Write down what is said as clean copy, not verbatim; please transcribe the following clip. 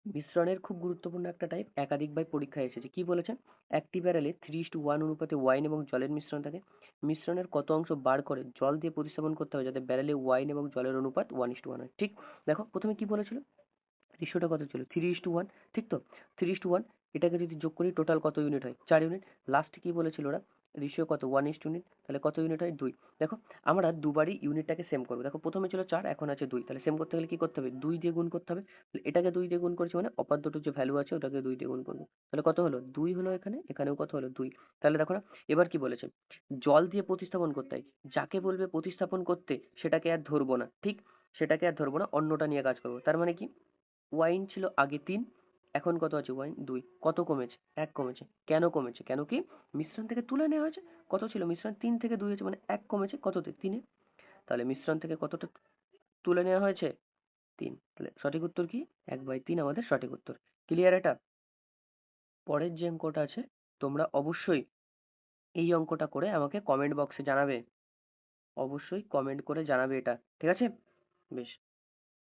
মিশ্রণের খুব গুরুত্বপূর্ণ একটা টাইপ একাধিকবার পরীক্ষায় এসেছে। কি বলেছে? একটি ব্যারেলে 3:1 অনুপাতে ওয়াইন এবং জলের মিশ্রণ থাকে। মিশ্রণের কত অংশ বার করে জল দিয়ে প্রতিস্থাপন করতে হবে যাতে ব্যারেলে ওয়াইন এবং জলের অনুপাত 1:1 হয়? ঠিক। দেখো প্রথমে কি বলেছিল? রেশিওটা কত ছিল? 3:1, ঠিক তো? 3:1, এটাকে যদি যোগ করি টোটাল কত ইউনিট হয়? 4 ইউনিট। লাস্টে কি বলেছিল ওরা? রেশিও কত? 1:1, তাহলে কত ইউনিট হয়? 2। দেখো আমরা দুবারই ইউনিটটাকে সেম করবো। দেখো প্রথমে ছিল 4, এখন আছে 2, তাহলে সেম করতে গেলে কি করতে হবে? 2 দিয়ে গুণ করতে হবে। তাহলে এটাকে 2 দিয়ে গুণ করেছি মানে অপার দুটোর যে ভ্যালু আছে ওটাকে 2 দিয়ে গুণ করবো। তাহলে কত হলো? 2 হলো এখানে, এখানেও কত হলো? 2। তাহলে দেখো না, এবার কি বলেছে? জল দিয়ে প্রতিস্থাপন করতে হয়। যাকে বলবে প্রতিস্থাপন করতে সেটাকে আর ধরবো না, ঠিক? সেটাকে আর ধরবো না, অন্যটা নিয়ে কাজ করবো। তার মানে কি? ওয়াইন ছিল আগে 3, এখন কত আছে? ওয়াইন 2। কত কমেছে? 1 কমেছে। কেন কমেছে? কেন কি? মিশ্রণ থেকে তুলে নেওয়া হয়েছে। কত ছিল? মিশ্রণ 3 থেকে 2 হয়েছে মানে 1 কমেছে কততে? 3 এ। তাহলে মিশ্রণ থেকে কতটা তুলে নেওয়া হয়েছে? 3। তাহলে সঠিক উত্তর কি? 1/3 আমাদের সঠিক উত্তর। ক্লিয়ার এটা? পরের যে অঙ্কটা আছে তোমরা অবশ্যই এই অঙ্কটা করে আমাকে কমেন্ট বক্সে জানাবে। অবশ্যই কমেন্ট করে জানাবে এটা। ঠিক আছে? বেশ।